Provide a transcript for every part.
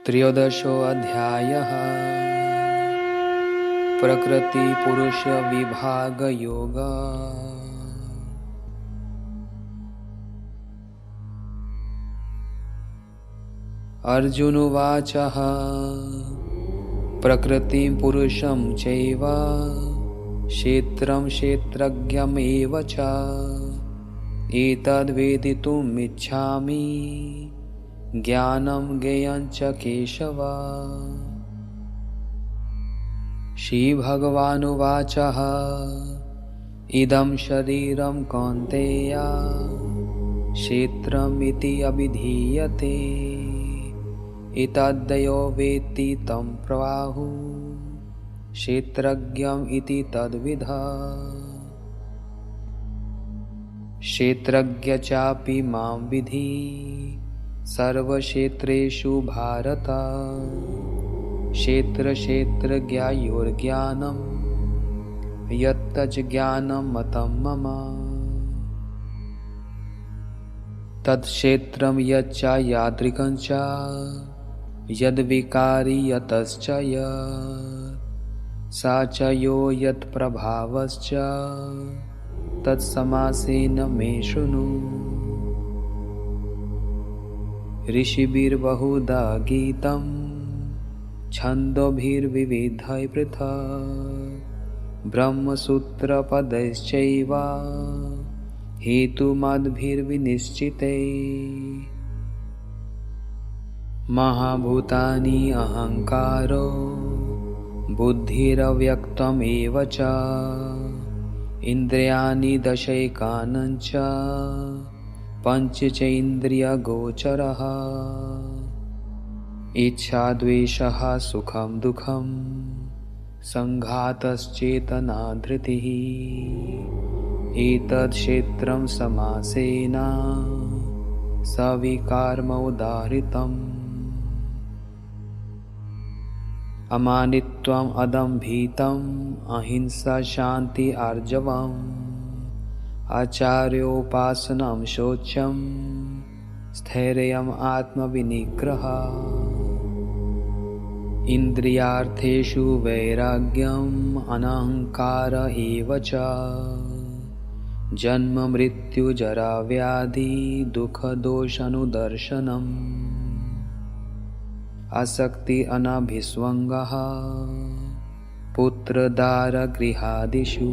त्रयोदशोऽध्यायः प्रकृतिपुरुषविभागयोगः। अर्जुन उवाच प्रकृतिं पुरुषं चैव क्षेत्रं क्षेत्रज्ञमेव च एतद्वेदितुम् इच्छामि ज्ञानं ज्ञेयं च केशव। श्रीभगवानुवाच इदं शरीरं कौन्तेय क्षेत्रमिति अभिधीयते एतद्यो वेत्ति तं प्राहुः क्षेत्रज्ञम् इति तद्विदः। क्षेत्रज्ञ चापि मां विद्धि सर्वक्षेत्रेषु भारत क्षेत्रक्षेत्रज्ञयोर्ज्ञानं यत्तज्ज्ञानं ज्ञानं मतं मम। तत्क्षेत्रं यच्च यादृकं च यद्विकारी यतश्च यत् स च यो यत्प्रभावश्च तत्समासेन मे शृणु। ऋषिभिर्बहुधा गीतं छन्दोभिर्विविधैः पृथक् ब्रह्मसूत्रपदैश्चैव हेतुमद्भिर्विनिश्चितैः। महाभूतानि अहङ्कारो बुद्धिरव्यक्तमेव च इन्द्रियाणि दशैकानञ्च पञ्चचेन्द्रियगोचरः। इच्छा द्वेषः सुखं दुःखं सङ्घातश्चेतना धृतिः एतत् क्षेत्रं समासेन सविकारमुदाहृतम्। अमानित्वम् अदम्भितम् अहिंसा शान्ति आर्जवम् आचार्योपासनं शौचं स्थैर्यम् आत्मविनिग्रहः। इन्द्रियार्थेषु वैराग्यम् अनहङ्कार एव च जन्म मृत्यु जरा व्याधि दुःखदोषानुदर्शनम्। आसक्ति अनभिस्वङ्गः पुत्रदारगृहादिषु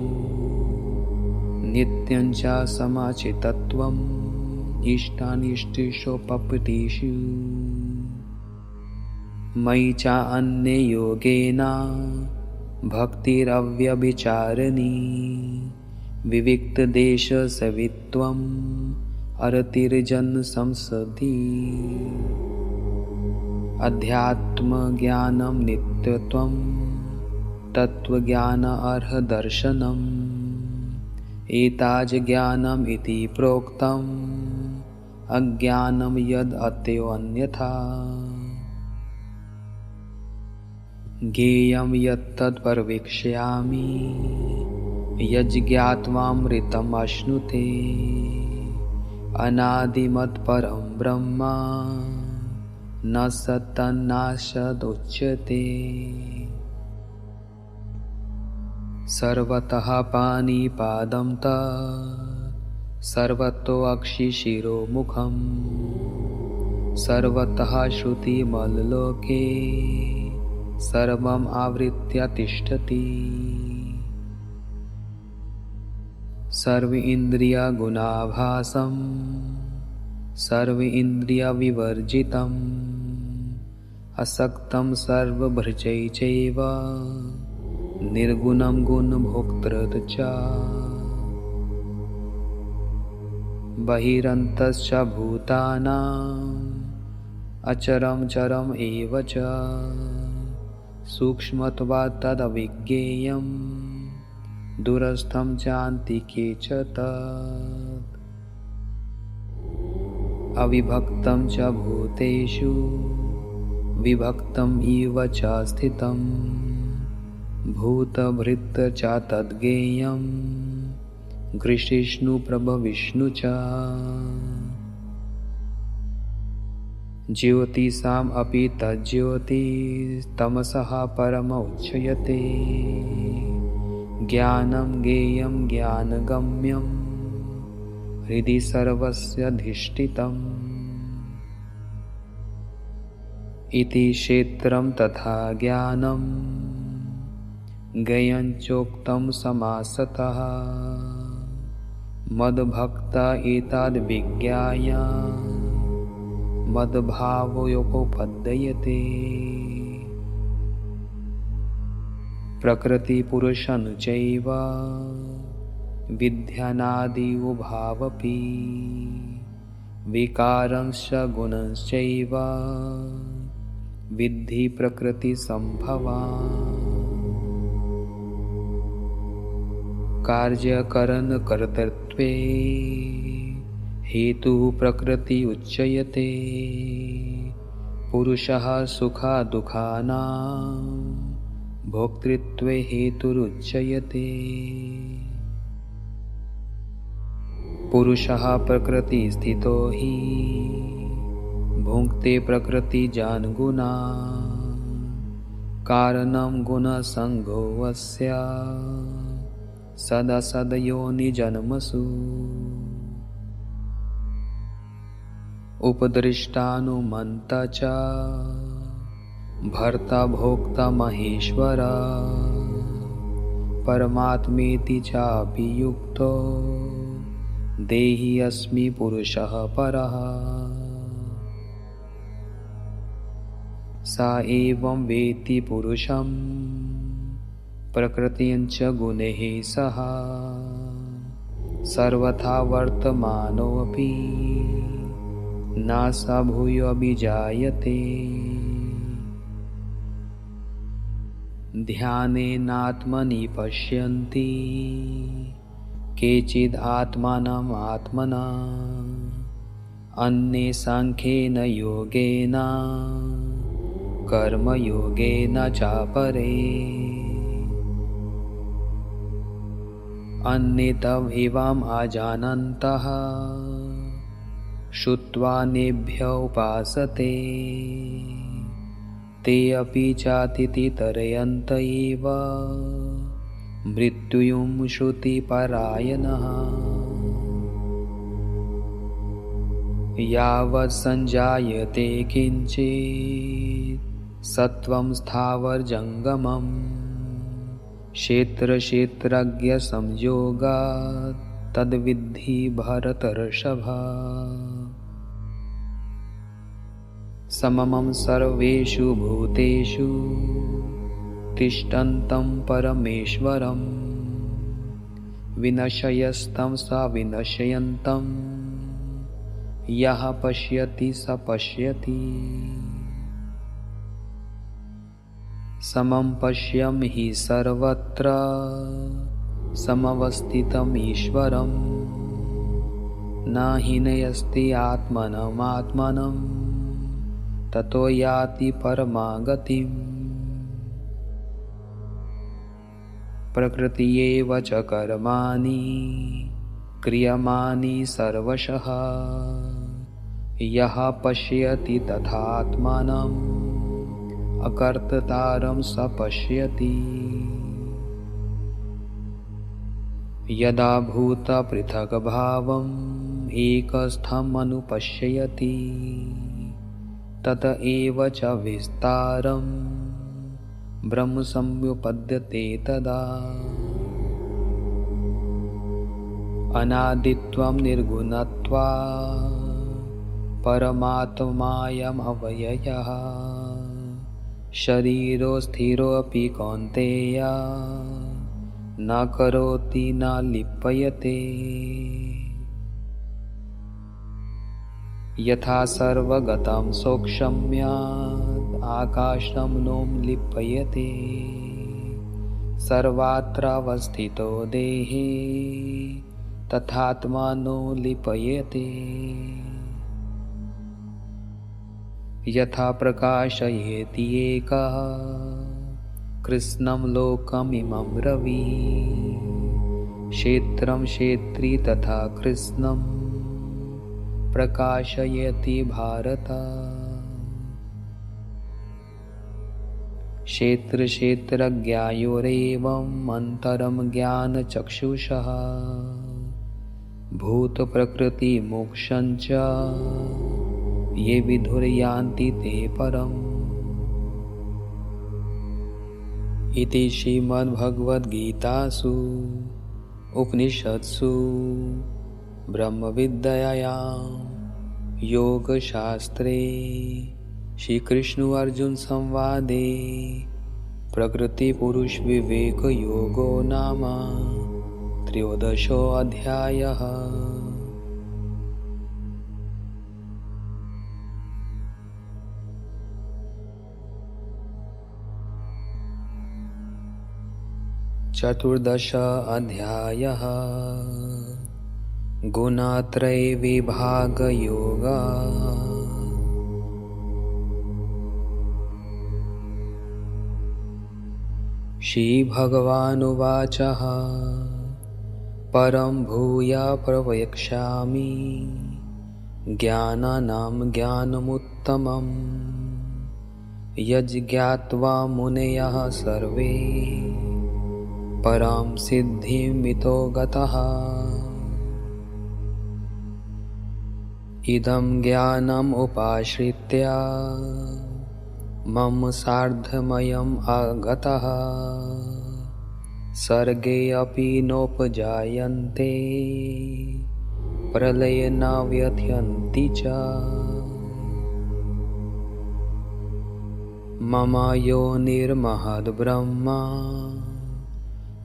नित्यं च समचितत्वम् इष्टानिष्टोपपत्तिषु। मयि च अन्ययोगेन भक्तिरव्यभिचारिणी विविक्तदेशसेवित्वम् अरतिर्जन्मसंसदि। अध्यात्मज्ञानं नित्यत्वं तत्त्वज्ञान अर्हदर्शनम् एतज्ज्ञानम् इति प्रोक्तम् अज्ञानं यद् अतोऽन्यथा। ज्ञेयं यत्तत् प्रवक्ष्यामि यज्ज्ञात्वामृतम् अश्नुते अनादिमत्परं ब्रह्म न सत्तन्नासदुच्यते। सर्वतः पाणिपादं तत् सर्वतोऽक्षिशिरोमुखम् सर्वतः श्रुतिमल्लोके सर्वम् आवृत्य तिष्ठति। सर्व इन्द्रियगुणाभासं सर्व इन्द्रियविवर्जितम् असक्तं सर्वभृजै चैव निर्गुणं गुणभोक्तृ च। बहिरन्तश्च भूतानाम् अचरं चरम् एव च सूक्ष्मत्वात् तदविज्ञेयम् दूरस्थं चान्तिके च तत्। अविभक्तं च भूतेषु विभक्तम् इव च स्थितम् भूतभृत् च तद्ज्ञेयम् ग्रीष्णु प्रभविष्णु च। ज्योतिषाम् अपि तज्ज्योतिस्तमसः परमुच्यते। ज्ञानं ज्ञेयं ज्ञानगम्यं हृदि सर्वस्य धिष्ठितम्। इति क्षेत्रं तथा ज्ञानं ज्ञेयं चोक्तं समासतः। मद्भक्ता एतद्विज्ञाय मद्भावयोपपद्यते। प्रकृतिपुरुषञ्चैव विद्यानादि उभावपि विकारंश्च गुणश्चैव विद्धि प्रकृतिसम्भवान्। कार्यकरणकर्तृत्वे हेतुः प्रकृति उच्यते। पुरुषः सुखदुःखानां भोक्तृत्वे हेतुरुच्यते। पुरुषः प्रकृतिस्थितो हि भुङ्क्ते प्रकृतिजान् गुणान्। कारणं गुणसङ्गोऽस्य सदसद्योनिजन्मसु। उपदृष्टानुमन्ता च भर्ता भोक्ता महेश्वर। परमात्मेति चापि युक्तो देही अस्मि पुरुषः परः। स एवं वेत्ति पुरुषं प्रकृतिञ्च गुणैः सह सर्वथा वर्तमानोऽपि न स भूयोऽभिजायते। ध्यानेनात्मनि पश्यन्ति केचिद् आत्मानम् आत्मना। अन्ये साङ्ख्येन योगेन कर्मयोगेन चापरे। अन्ये तमेवम् अजानन्तः श्रुत्वा नेभ्य उपासते। ते अपि चातितितरयन्त एव मृत्युं श्रुतिपरायणः। यावत् सञ्जायते किञ्चित् सत्त्वं स्थावरजङ्गमम् क्षेत्रक्षेत्रज्ञसंयोगात् तद्विद्धि भरतर्षभ। सममं सर्वेषु भूतेषु तिष्ठन्तं परमेश्वरं विनश्यस्तं स विनश्यन्तं यः पश्यति स पश्यति। समं पश्यं हि सर्वत्र समवस्थितम् ईश्वरं न हीनयस्ति आत्मनमात्मनं ततो याति परमागतिम्। प्रकृत्यैव च कर्माणि क्रियमाणानि सर्वशः यः पश्यति तथात्मानम् अकर्तारं स पश्यति। यदा भूतपृथग्भावम् एकस्थम् अनुपश्यति तत एव च विस्तारं ब्रह्म संयुपद्यते तदा। अनादित्वं निर्गुणत्वात् परमात्मायमव्ययः शरीरो स्थिरोऽपि कौन्तेय न करोति न लिप्यते। यथा सर्वगतं सौक्ष्म्यात् आकाशं नोम्लिप्यते सर्वात्रावस्थितो देहे तथात्मानो लिप्यते। यथा प्रकाशयति एकः कृष्णं लोकमिमं रविः क्षेत्रं क्षेत्री तथा कृष्णं प्रकाशयति भारत। क्षेत्रक्षेत्रज्ञायोरेवम् अन्तरं ज्ञानचक्षुषः भूतप्रकृतिमोक्षं च ये विदुर्यान्ति ते परम्। इति श्रीमद्भगवद्गीतासु उपनिषत्सु ब्रह्मविद्यायां योगशास्त्रे श्रीकृष्णार्जुनसंवादे प्रकृतिपुरुषविवेकयोगो नाम त्रयोदशोऽध्यायः। चतुर्दश अध्यायः गुणत्रय विभाग योगः। श्रीभगवानुवाच परं भूया प्रवक्ष्यामि ज्ञानानां ज्ञानमुत्तमम् यज्ज्ञात्वा मुनयः सर्वे परां सिद्धिमितो गतः। इदं ज्ञानम् उपाश्रित्य मम सार्धमयम् आगतः सर्गे अपि नोपजायन्ते प्रलये न व्यथयन्ति च। मम योनिर्महद्ब्रह्म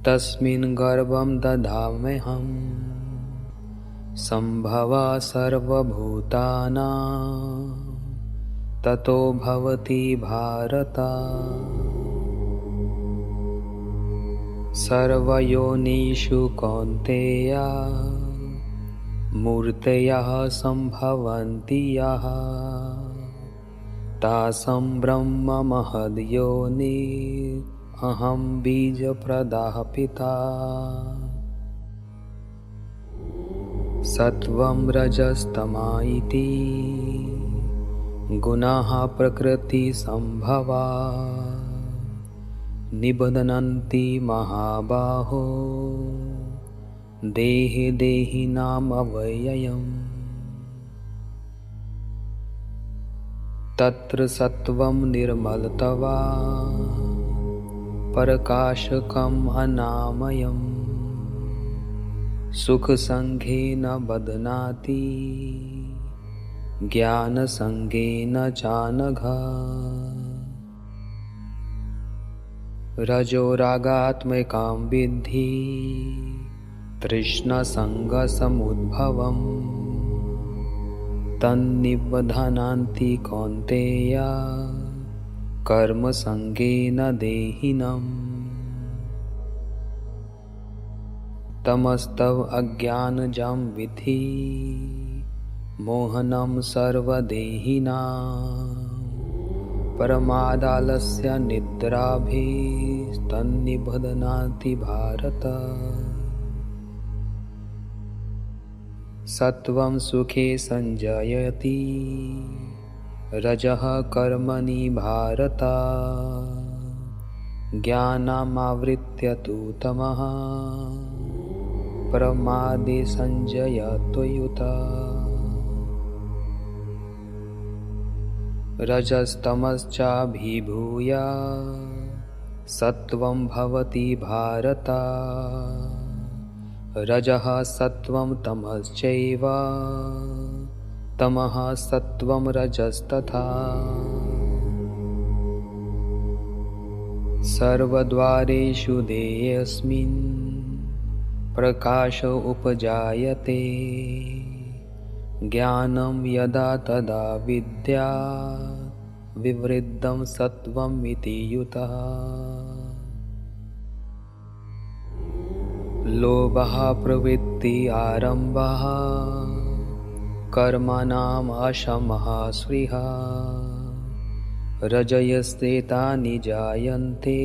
तस्मिन् गर्भं दधाम्यहम् सम्भवा सर्वभूतानां ततो भवति भारत। सर्वयोनिषु कौन्तेय मूर्तयः सम्भवन्ति यः तासां ब्रह्म महद्योनिरहं बीजप्रदः पिता। सत्वं रजस्तमा इति गुणाः प्रकृतिसम्भवा निबध्नन्ति महाबाहो देहे देहिनामव्ययम्। तत्र सत्वं निर्मलत्वात् प्रकाशकम् अनामयम् सुखसङ्गेन बध्नाति ज्ञानसङ्गेन चानघ। रजो रागात्मकं विद्धि तृष्णासङ्गसमुद्भवम् तन्निबध्नाति कौन्तेय कर्मसङ्गेन देहिनम्। तमस्तव अज्ञानजं विद्धि मोहनं सर्वदेहिनां परमादालस्य निद्राभिस्तन्निबध्नाति भारत। सत्वं सुखे संजायति रजः कर्मणि भारत ज्ञानमावृत्य तु तमः प्रमादे संजयत्युत। रजस्तमश्चाभिभूय सत्वं भवति भारत रजः सत्वं तमश्चैव तमः सत्वं रजस्तथा। सर्वद्वारेषु देयेऽस्मिन् प्रकाश उपजायते ज्ञानं यदा तदा विद्यात् विवृद्धं सत्वम् इति युतः। लोभः प्रवृत्ति आरम्भः कर्मणाम् अशमः स्पृहा रजयस्येतानि जायन्ते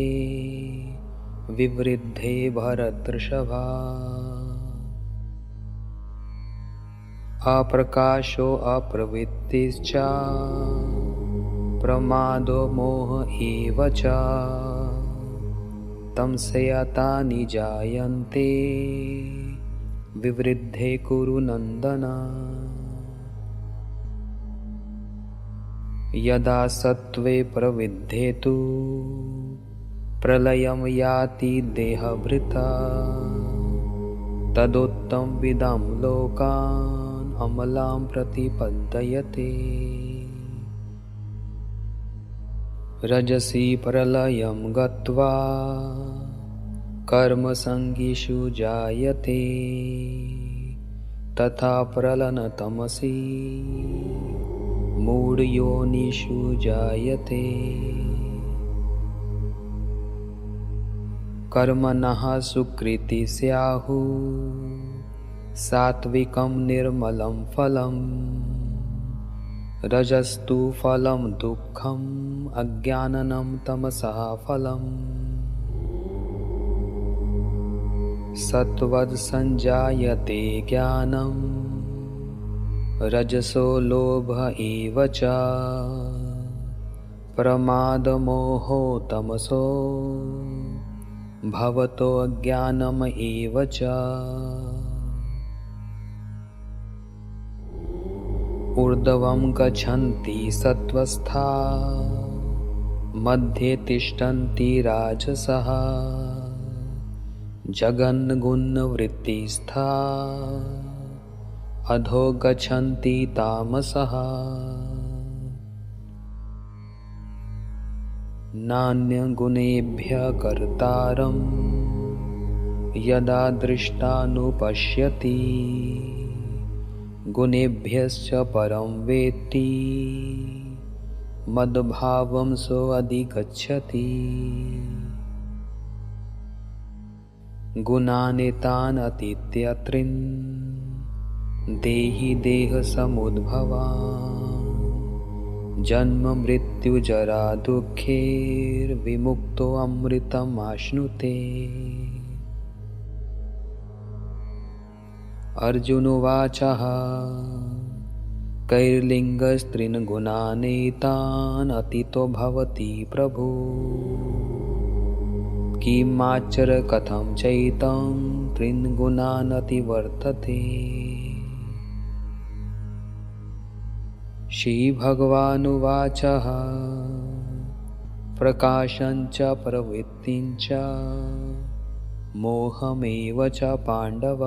विवृद्धे भरतर्षभा। अप्रकाशो अप्रवृत्तिश्च प्रमादो मोह एव च तमसैतानि जायन्ते विवृद्धे कुरु नन्दन। यदा सत्त्वे प्रवृद्धे तु प्रलयं याति देहभृता तदोत्तमविदां लोकान् अमलां प्रतिपद्यते। रजसि प्रलयं गत्वा कर्मसङ्गिषु जायते तथा प्रलयनतमसि मूढयोनिषु जायते। कर्मणः सुकृति स्याहुः सात्विकं निर्मलं फलम् रजस्तु फलं दुःखम् अज्ञाननं तमसः फलम्। सत्त्वद् संजायते ज्ञानं रजसो लोभ एव च प्रमादमोहो तमसो भवतो अज्ञानम् एव च। ऊर्ध्वं गच्छन्ति सत्त्वस्था मध्ये तिष्ठन्ति राजसः जगन्गुणवृत्तिस्था अधो गच्छन्ति तामसः। नान्यगुणेभ्यः कर्तारं यदा दृष्टानुपश्यति गुणेभ्यश्च परं वेत्ति मद्भावं सोऽधिगच्छति। गुणानेतान् अतीत्यत्रिन् देहि देहसमुद्भवान् जन्म मृत्यु जरा दुःखैर्विमुक्तो अमृतमाश्नुते। अर्जुन उवाच कैर्लिङ्गस्त्रीन् गुणानेतान् अतीतो भवति प्रभो किमाचर कथं चैतं त्रीन् गुणान् अतिवर्तते। श्रीभगवानुवाच प्रकाशं च प्रवृत्तिं च मोहमेव च पाण्डव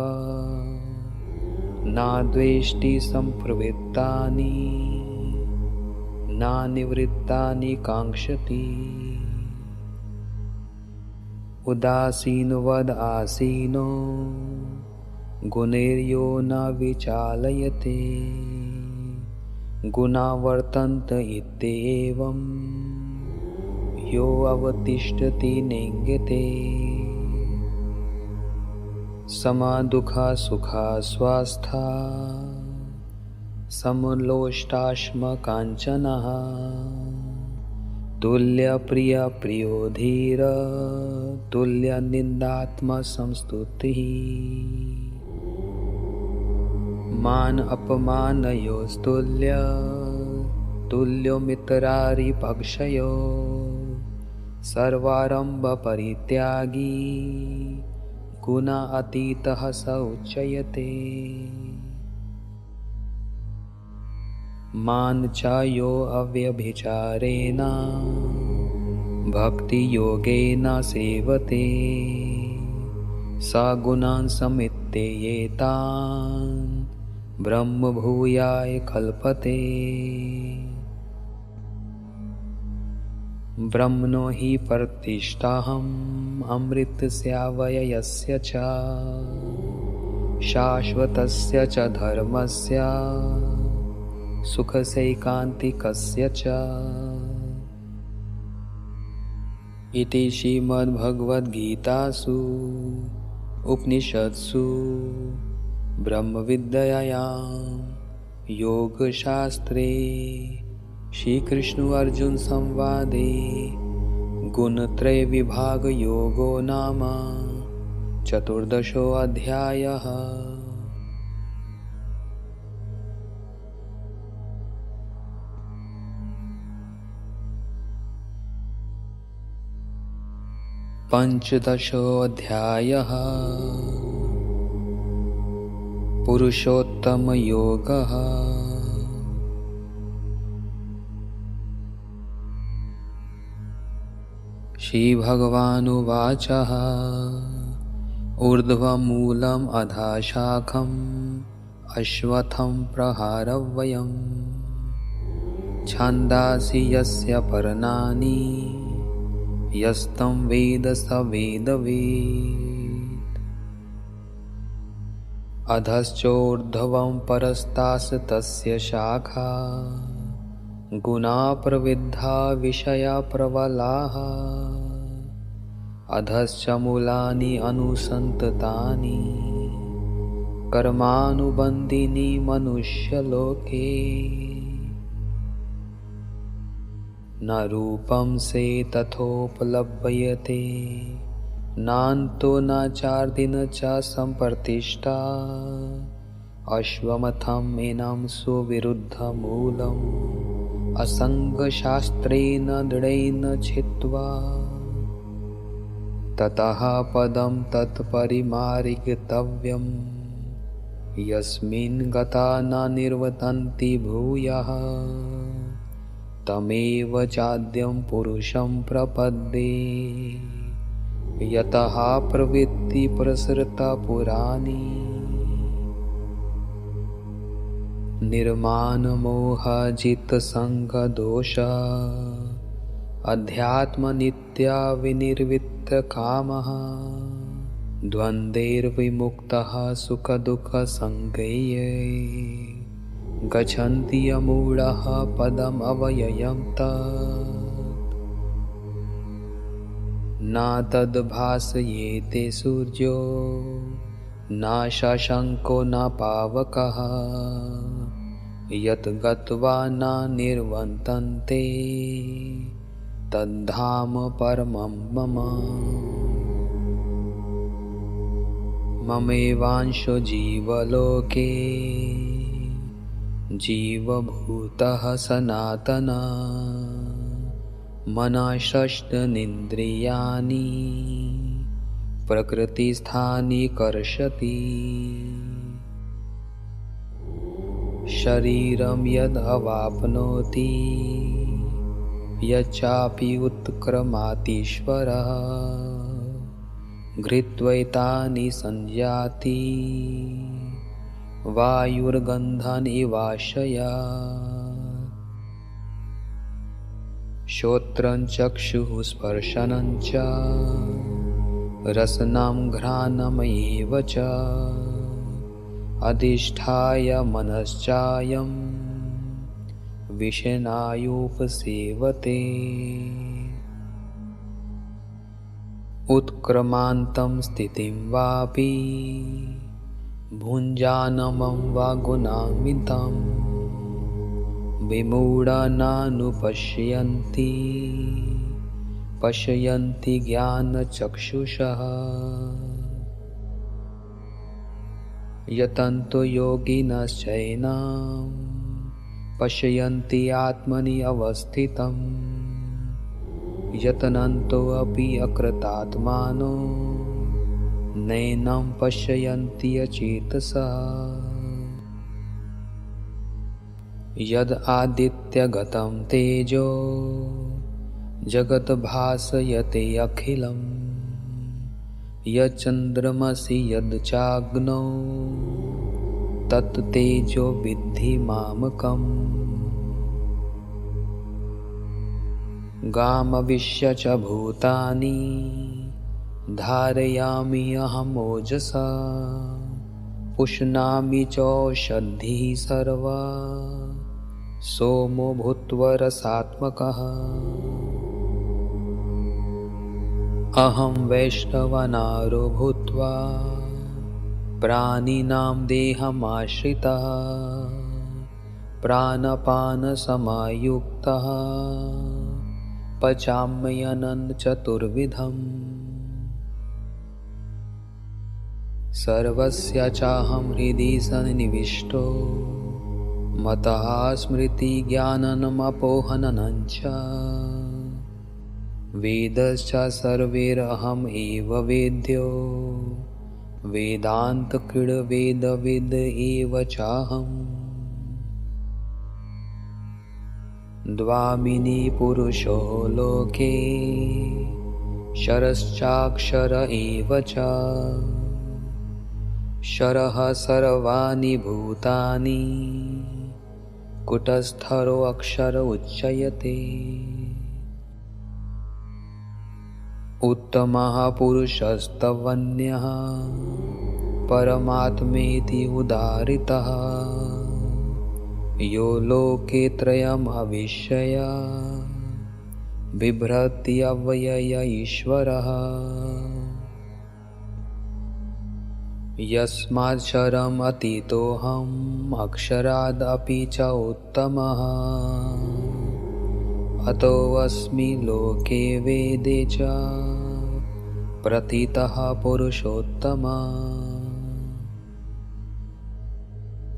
नाद्वेष्टि सम्प्रवृत्तानि नानिवृत्तानि काङ्क्षति। उदासीनवद् आसीनो गुणैर्यो न विचालयते गुणा वर्तन्त इत्येवं यो अवतिष्ठति नेङ्गते। समदुःखा सुखा स्वस्था समलोष्टाश्मकाञ्चनः तुल्यप्रियप्रियो धीर तुल्यनिन्दात्मसंस्तुतिः। मान अपमानयोस्तुल्य तुल्यो मित्रारिपक्षयो सर्वारम्भ परित्यागी गुणातीतः स उच्यते। मान च यो अव्यभिचारेण भक्तियोगेन सेवते स गुणान् समित्येतान् ब्रह्मभूयाय कल्पते। ब्रह्मणो हि प्रतिष्ठाहम् अमृतस्याव्ययस्य च शाश्वतस्य च धर्मस्य सुखसैकान्तिकस्य च। इति श्रीमद्भगवद्गीतासु उपनिषत्सु ब्रह्मविद्यायां योगशास्त्रे श्रीकृष्णार्जुनसंवादे गुणत्रयविभागयोगो नाम 14. पञ्चदशोऽध्यायः। पुरुषोत्तमयोगः। श्रीभगवानुवाच। ऊर्ध्वमूलम् अधःशाखम् अश्वत्थं प्रहारव्ययम् छन्दांसि यस्य पर्णानि यस्तं वेद स वेदवित्। अधश्चोर्ध्वं परस्तास्तस्य शाखा गुणा प्रविद्धा विषया प्रबलाः। अधश्च मूलानि अनुसन्ततानि कर्मानुबन्धीनि मनुष्यलोके। न रूपं से तथोपलभ्यते नान्तो न चार्दि न च सम्प्रतिष्ठा। अश्वत्थम् एनं सुविरुद्धमूलम् असङ्गशास्त्रेण दृढेन छित्त्वा। ततः पदं तत्परिमार्गितव्यम् यस्मिन् गता न निवर्तन्ति भूयः। तमेव चाद्यं पुरुषं प्रपद्ये यतः प्रवृत्ति प्रसृता पुराणी। निर्मानमोहजितसङ्गदोष अध्यात्मनित्या विनिर्वृत्तकामः। द्वन्द्वैर्विमुक्तः सुखदुःखसंज्ञैः गच्छन्ति यमूढः पदमव्ययं तत्। न तद्भासयेते सूर्यो न शशाङ्को न पावकः यत् गत्वा न निर्वर्तन्ते तद्धाम परमं मम। ममेवांशो जीवलोके जीवभूतः सनातनः। मनःषष्ठीन्द्रियाणि प्रकृतिस्थानि कर्षति। शरीरं यद् अवाप्नोति यच्चापि उत्क्रमातीश्वरः घृत्वैतानि संयाति वायुर्गन्धानिवाशयात्। श्रोत्रं चक्षुः स्पर्शनं च रसनं घ्राणमेव च अधिष्ठाय मनश्चायं विषयानुपसेवते। उत्क्रमान्तं स्थितिं वापि भुञ्जानमं वा गुणान्वितं विमूढानानुपश्यन्ति पश्यन्ति ज्ञानचक्षुषः। यतन्तो योगिनश्चैनं पश्यन्ति आत्मनि अवस्थितं यतन्तोऽपि अकृतात्मानो नैनं पश्यन्ति अचेतसः। यद् आदित्यगतं तेजो जगद्भासयते अखिलं यच्चन्द्रमसि यद् चाग्नौ तत् तेजो विद्धि मामकम्। गामविश्य च भूतानि धारयामि अहम् ओजसा पुष्णामि चौषधिः सर्वा सोमो भूत्वा रसात्मकः। अहं वैश्रवणारो भूत्वा प्राणिनां देहमाश्रितः प्राणपानसमायुक्तः पचाम्यन्नं चतुर्विधम्। सर्वस्य चाहं हृदि सन्निविष्टो मतः स्मृतिज्ञानमपोहनं च वेदश्च सर्वैरहम् एव वेद्यो वेदान्तकृद्वेदविद् एव चाहम् द्वामिनी पुरुषो लोके क्षरश्चाक्षर एव च क्षरः सर्वाणि भूतानि कुटस्थरो अक्षर उच्यते उत्तमः पुरुषस्तवन्यः परमात्मेति उदाहृतः यो लोके त्रयमविश्य बिभ्रति अव्यय ईश्वरः यस्माक्षरम् अतीतोऽहम् अक्षरादपि च उत्तमः अतोऽस्मि लोके वेदे च प्रथितः पुरुषोत्तमः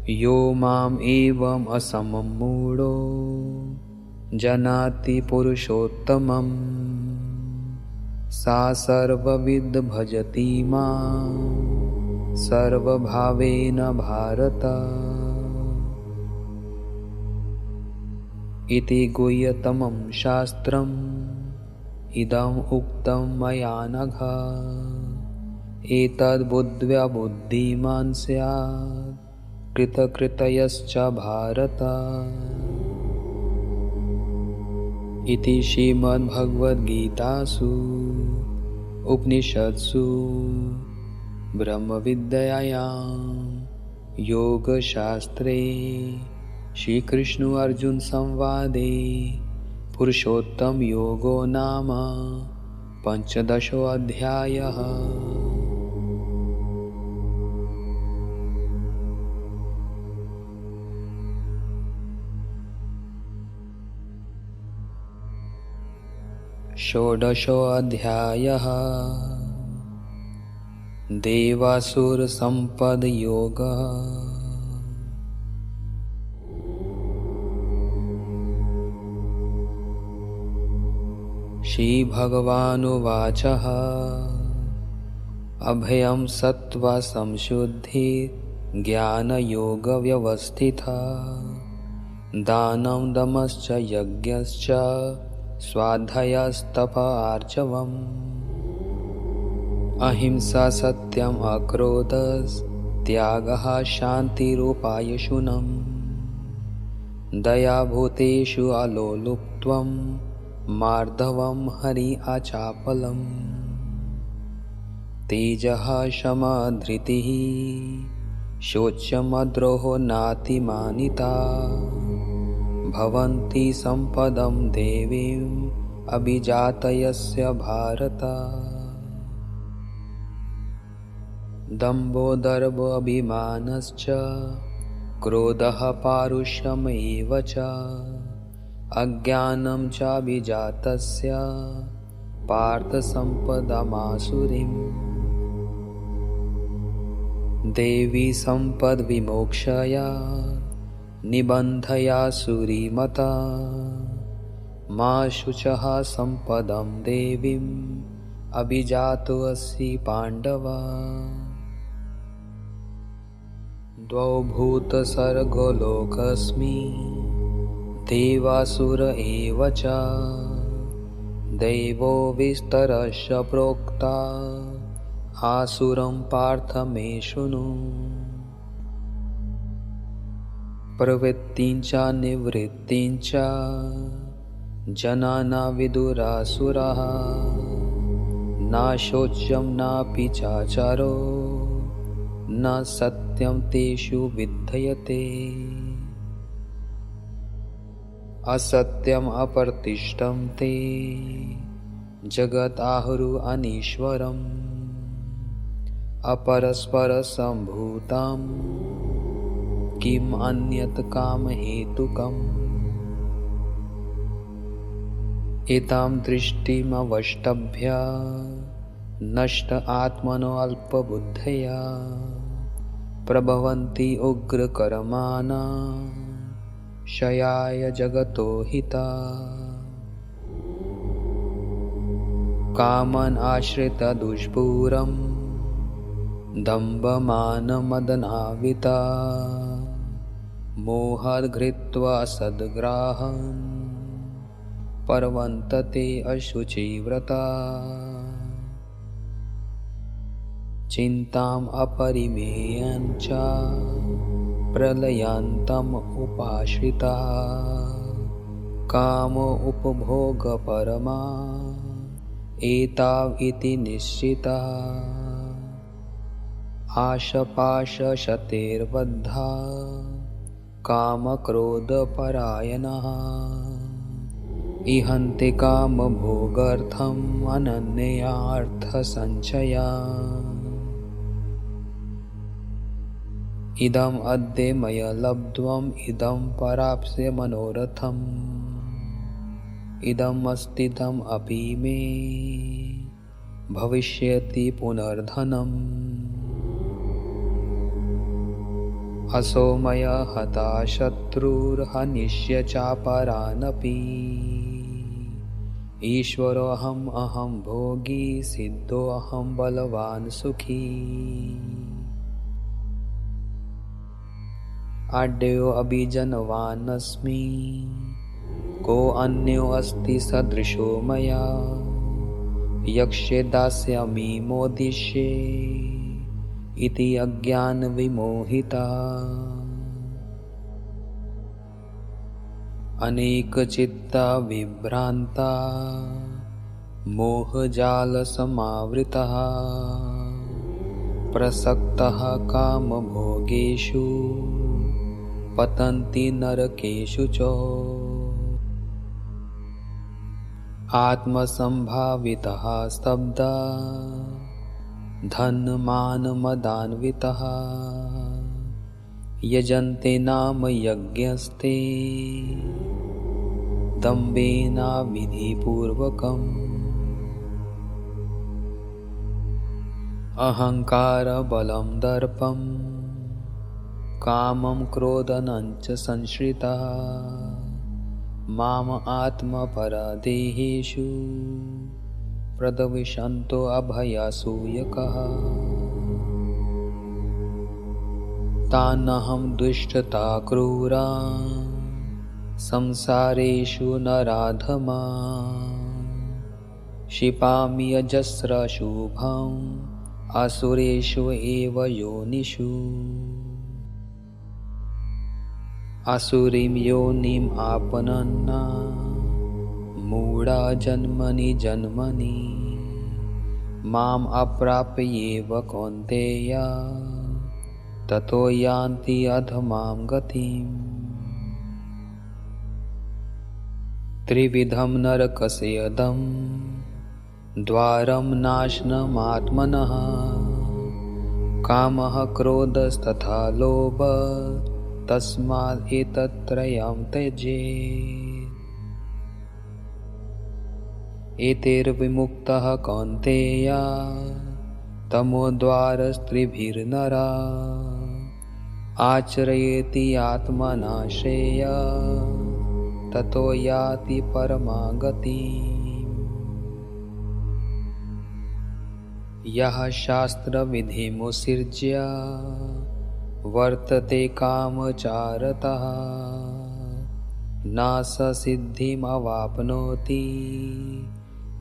यो माम् एवम् असम्मूढो जानाति पुरुषोत्तमम् सा सर्वविद् भजति माम् सर्वभावेन भारत इति गुह्यतमं शास्त्रम् इदम् उक्तं मया नघ एतद् बुद्ध्या बुद्धिमान् स्यात् कृतकृतयश्च भारत इति श्रीमद्भगवद्गीतासु उपनिषत्सु ब्रह्मविद्यायां योगशास्त्रे श्रीकृष्ण अर्जुन संवादे पुरुषोत्तम योगो नाम 15 अध्यायः। षोडशो अध्यायः देवासुर संपद योगः। श्री भगवानुवाचः अभयं सत्त्व संशुद्धि ज्ञानयोग व्यवस्थिता दानं दमश्च यज्ञश्च स्वाध्यायस्तप आर्जवम् अहिंसा सत्यम् अक्रोधस् त्यागः शान्तिरूपायशुनम् दयाभूतेषु अलोलुप्त्वम् मार्दवम् हरि आचापलम् तेजः क्षमाधृतिः शौचमद्रोहो नातिमानिता भवन्ति सम्पदं देवीम् अभिजातयस्य भारत दम्भो दर्भो अभिमानश्च क्रोधः पारुष्यमेव च अज्ञानं च अभिजातस्य पार्थ सम्पदमासुरीम् देवी सम्पद् विमोक्षया निबन्धया सुरीमता मा शुचः सम्पदं देवीम् अभिजातोऽसि पाण्डव द्वौ भूतसर्गो लोकस्मि देवासुर एव च दैवो विस्तरश्च प्रोक्ता आसुरं पार्थ मे शृणु प्रवृत्तिं च निवृत्तिं च जना न विदुरासुरः न शौचं नापि चाचारो न सत्यं तेषु विद्यते असत्यम् अप्रतिष्ठं ते जगदाहुरु अनीश्वरम् अपरस्परसम्भूतं किम् अन्यत् कामहेतुकम् एतां दृष्टिमवष्टभ्य नष्ट आत्मनो अल्पबुद्धया प्रभवन्ति उग्रकर्माणा क्षयाय जगतो हिता कामन् आश्रित दुष्पूरं दम्भमानमदनाविता मोहाद् सद्ग्राहन् पर्वन्तते अशुचिव्रता चिन्ताम् अपरिमेयं च प्रलयान्तम् उपाश्रिता काम उपभोगपरमा एताव इति निश्चिता आशपाशशतैर्बद्धा कामक्रोधपरायणाः इहन्ति कामभोगार्थम् अनन्यार्थसञ्चया इदम् अद्य मया लब्ध्वम् इदं पराप्स्य मनोरथम् इदम् अस्तीदम् अपि मे भविष्यति पुनर्धनम् असौ मया हता शत्रुर्हनिष्य चापरानपि ईश्वरोऽहम् अहं भोगी सिद्धोऽहं बलवान् सुखी आढ्यो अभिजनवानस्मि को अन्यो अस्ति सदृशो मया यक्ष्ये दास्यामि मोदिष्ये इति अज्ञानविमोहिता अनेकचित्ता विभ्रान्ता मोहजालसमावृतः प्रसक्तः कामभोगेषु पतन्ति नरकेषु च आत्मसम्भावितः स्तब्धा धनमानमदान्वितः यजन्ते नाम यज्ञस्ते दम्भेनाविधिपूर्वकम् अहङ्कारबलं दर्पं कामं क्रोधनं च संश्रितः माम आत्मपरादेहेषु प्रदविशन्तो अभयासूयकः तानहं दुष्टता क्रूरा संसारेषु नराधमा क्षिपामि अजस्रशुभम् असुरेषु एव योनिषु असुरीं योनिम् आपनन्ना मूढा जन्मनि जन्मनि माम् अप्राप्येव कौन्तेय ततो यान्ति अधमां गतिम् त्रिविधं नरकस्येदं द्वारं नाशनमात्मनः कामः क्रोधस्तथा लोभः तस्मात् एतत्त्रयं त्यजेत् एतैर्विमुक्तः कौन्तेय तमोद्वारस्त्रिभिर्नरा आचरयेति आत्मना श्रेयः ततो याति परमां गतिम् यः शास्त्रविधिमुत्सृज्य वर्तते कामचारतः न स सिद्धिमवाप्नोति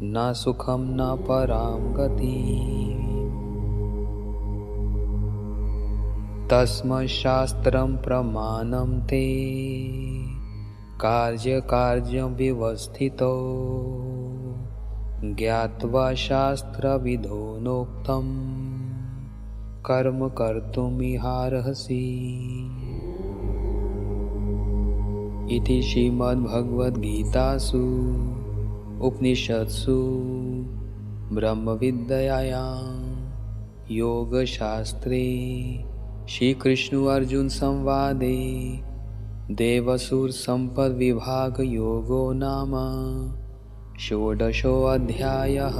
न सुखं न परां गतिम् तस्मात् शास्त्रं प्रमाणं ते कार्यकार्यं व्यवस्थितो ज्ञात्वा शास्त्रविधो नोक्तं कर्म कर्तुमिहार्हसि इति श्रीमद्भगवद्गीतासु उपनिषत्सु ब्रह्मविद्यायां योगशास्त्रे श्रीकृष्णार्जुनसंवादे देवासुरसम्पद्विभागयोगो नाम षोडशोऽध्यायः।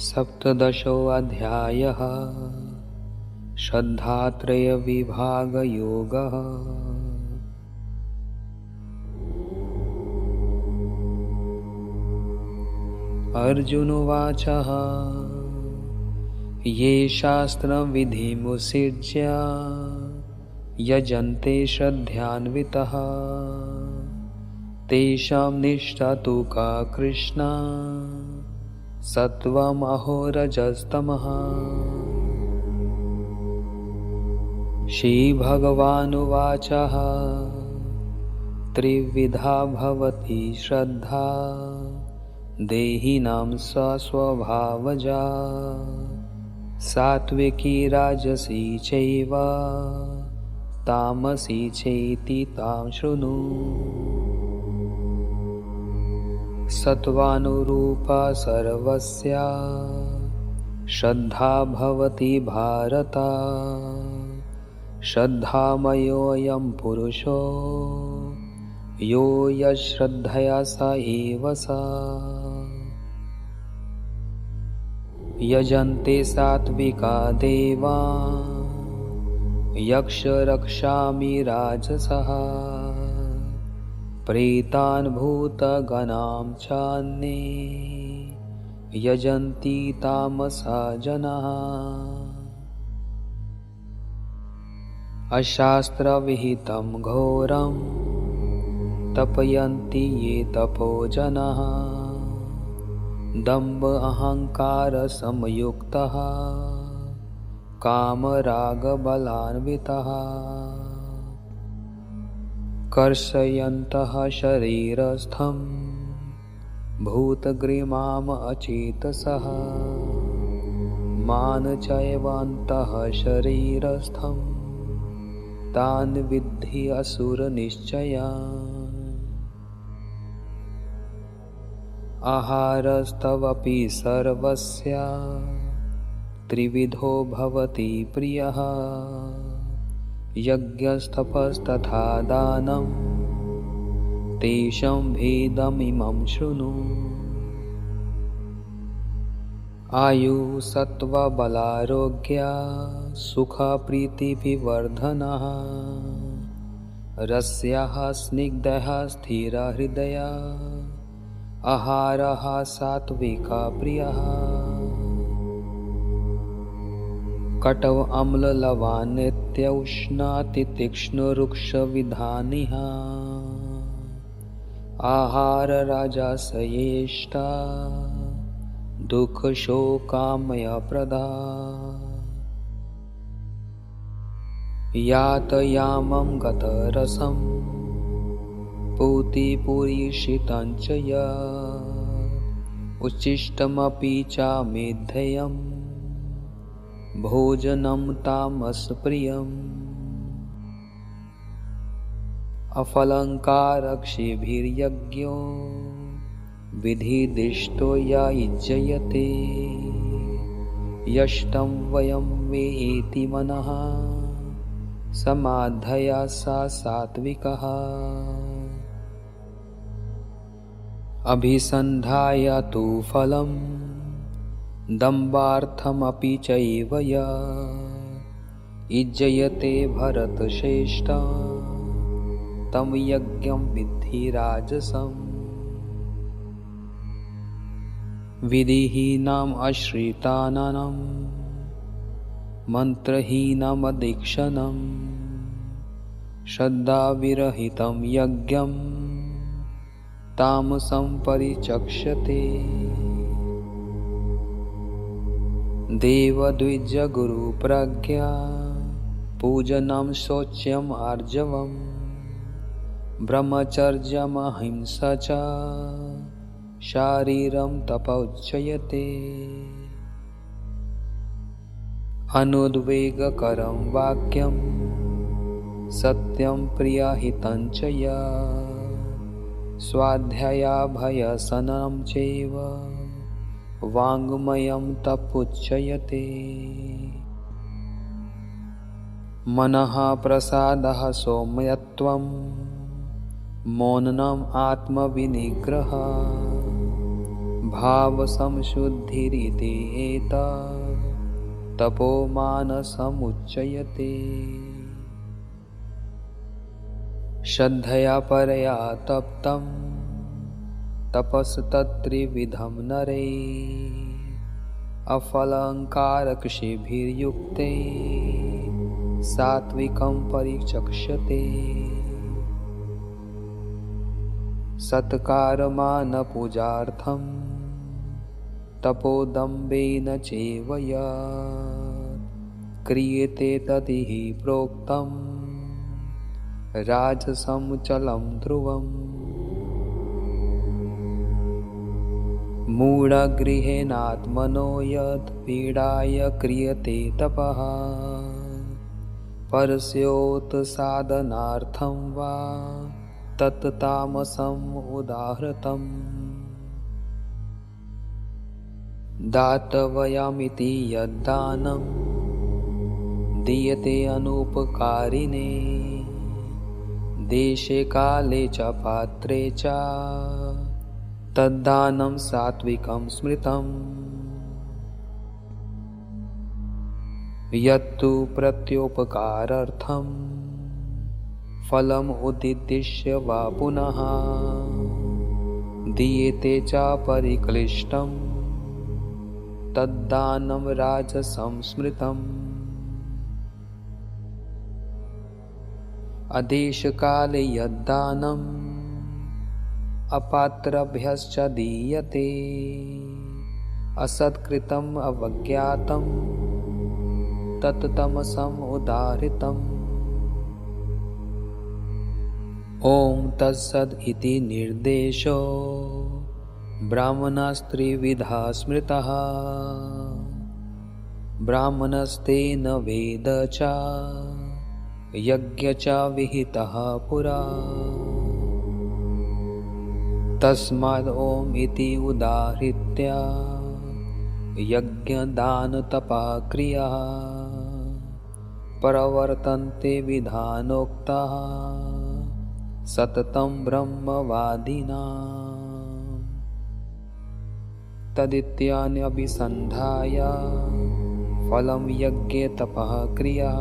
सप्तदशोऽध्यायः। श्रद्धात्रयविभागयोगः। अर्जुनोवाच ये शास्त्रं विधिमुत्सृज्य यजन्ते श्रद्धयान्वितः तेषां निष्ठा तु का कृष्ण सत्त्वमहो रजस्तमः। श्रीभगवानुवाच त्रिविधा भवति श्रद्धा देहिनां स्वस्वभावजा सात्विकी राजसी चैव तामसी चेति तां शृणु। सत्त्वानुरूपा सर्वस्य श्रद्धा भवति भारत श्रद्धामयोऽयं पुरुषो यो यश्रद्धया स एव स। यजन्ते सात्विका देवा यक्षरक्षामि राजसः प्रेतान् भूतगणां चान्ये यजन्ति तामसा जनाः। अशास्त्रविहितं घोरं तपयन्ति ये तपो जनाः दम्भ अहङ्कारसंयुक्तः कामरागबलान्वितः कर्षयन्तः शरीरस्थं भूतग्रीमाम् अचेतसः मान चैवान्तः शरीरस्थं तान् विद्धि असुरनिश्चयान्। आहारस्तवपि सर्वस्य त्रिविधो भवति प्रियः यज्ञस्तपस्तथा दानं तेषां भेदमिमं शृणु। आयुः सत्त्वबलारोग्य सुखप्रीतिविवर्धनः रस्यः स्निग्धः स्थिरहृदयः आहारः सात्विकः प्रियः। कटव अम्ललवणेत्यौष्णातितीक्ष्णरुक्षविधानिः आहारराजसयेष्टा दुःखशोकामयप्रदा। यातयामं गतरसं पूतिपूरीषितं च यत् उच्छिष्टमपि च मेद्धयं भोजनं तामसप्रियम्। अफलङ्कारक्षिभिर्यज्ञो विधिदिष्टो य युज्यते यष्टं वयं वेति मनः समाधया सा सात्विकः। अभिसन्धाय तु फलं दम्भार्थमपि चैव युज्यते भरतश्रेष्ठ तं यज्ञं विद्धि राजसम्। विधिहीनम् अश्रितानां मन्त्रहीनमदीक्षणं श्रद्धाविरहितं यज्ञं तामसं परिचक्षते। देवद्विजगुरुप्रज्ञा पूजनं शौच्यम् आर्जवम् ब्रह्मचर्यमहिंसा च शारीरं तपोच्यते। अनुद्वेगकरं वाक्यं सत्यं प्रियहितं च स्वाध्यायाभ्यसनं चैव वाङ्मयं तपोच्यते। मनः प्रसादः सौम्यत्वं मौनम् आत्मविनिग्रहः भावसंशुद्धिरिति एतत् तपोमानसमुच्चयते। श्रद्धया परया तप्तं तपस्तत्त्रिविधं नरे। अफलङ्कारकृषिभिर्युक्ते सात्विकं परिचक्ष्यते। सत्कारमानपूजार्थं तपोदम्भेन चैव यत् क्रियते तदिह प्रोक्तं राजसं चलं ध्रुवम्। मूढगृहेणात्मनो यत् पीडाय क्रियते तपः परस्योत्साधनार्थं वा तत् तामसम् उदाहृतम्। दातव्यमिति यद्दानं दीयते अनुपकारिणे देशे काले च पात्रे च तद्दानं सात्विकं स्मृतम्। यत्तु प्रत्युपकारार्थं फलम् उद्दिश्य वा पुनः दीयते च परिक्लिष्टं तद्दानं राजसं स्मृतम्। अदेशकाले यद्दानम् अपात्रभ्यश्च दीयते असत्कृतम् अवज्ञातं तत् तमसम् उदाहृतम्। ॐ तत्सद् इति निर्देशो ब्राह्मणस्त्रिविधः स्मृतः। ब्राह्मणस्तेन वेद च यज्ञ च विहितः पुरा। तस्माद् ॐ इति उदाहृत्य यज्ञदानतपः क्रियाः प्रवर्तन्ते विधानोक्ताः सततं ब्रह्मवादिनाम्। तदित्यनभिसन्धाय फलं यज्ञे तपः क्रिया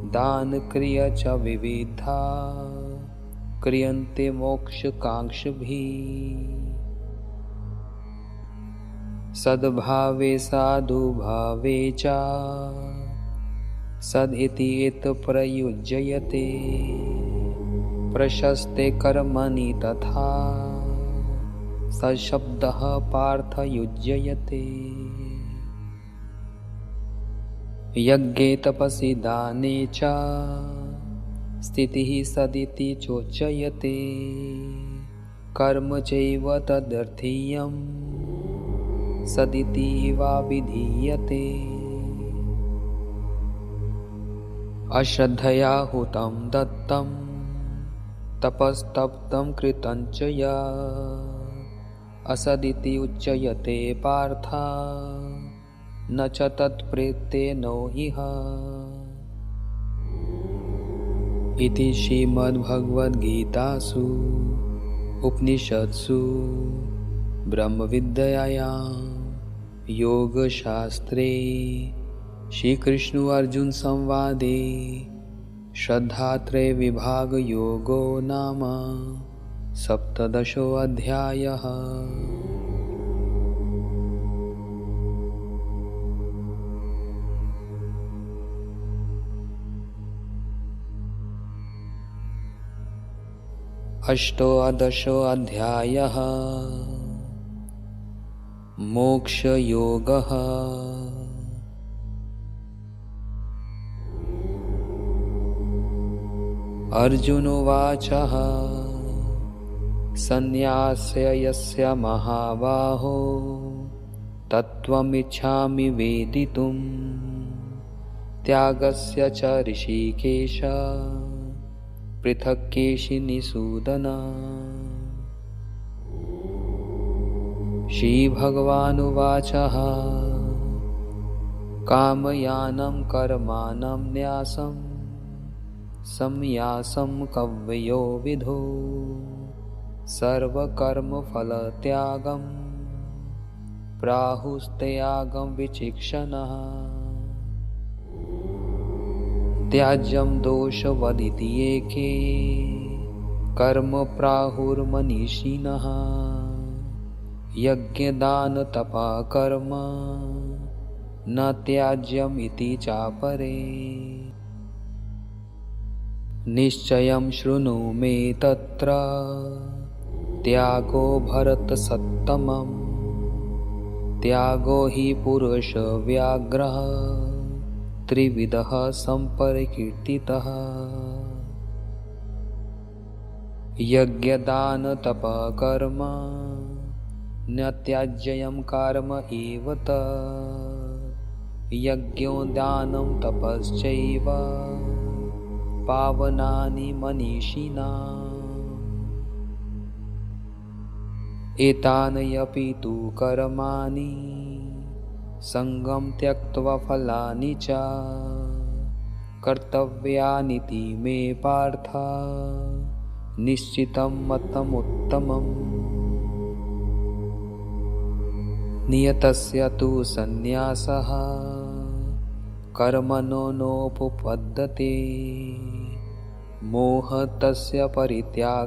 दानक्रिया च विविधा क्रियन्ते मोक्षकाङ्क्षिभिः। सद्भावे साधुभावे च सद् इति प्रयुज्यते प्रशस्ते कर्मणि तथा सशब्दः पार्थयुज्यते। यज्ञे तपसि दाने च स्थितिः सदिति चोच्यते कर्म चैव तदर्थीयं सदिति वा विधीयते। अश्रद्धया हुतं दत्तं तपस्तप्तं कृतं च यत् असदिति उच्यते पार्थ न च तत्प्रीत्यनो इह। इति श्रीमद्भगवद्गीतासु उपनिषत्सु ब्रह्मविद्यायां योगशास्त्रे श्रीकृष्णार्जुनसंवादे श्रद्धात्रयविभागयोगो नाम 17. अष्टादशोऽध्यायः मोक्षयोगः। अर्जुन उवाच सन्न्यास्य महाबाहो तत्त्वमिच्छामि वेदितुं त्यागस्य च ऋषिकेश पृथक् केशिनिषूदन। श्रीभगवानुवाच कामयानं कर्माणं न्यासं संन्यासं कव्यो विधो सर्वकर्मफलत्यागं प्राहुस्त्यागं विचिक्षणः त्याज्यं दोषवदिति एके कर्म प्राहुर्मनीषिणः यज्ञदानतपः कर्म न त्याज्यमिति चापरे निश्चयं शृणु मे तत्र त्यागो भरतसत्तमम् त्यागो हि पुरुषव्याघ्रः त्रिविधः सम्परिकीर्तितः यज्ञदानतपः कर्म न त्याज्यं कर्म एव तत् यज्ञो दानं तपश्चैव पावनानि मनीषिणाम् एतानि अपि तु कर्माणि सङ्गं त्यक्त्वा फलानि च कर्तव्यानीति मे पार्थ निश्चितं मतमुत्तमम् नियतस्य तु सन्न्यासः कर्मणो नोपपद्यते मोहतस्य परित्यागस्तामसा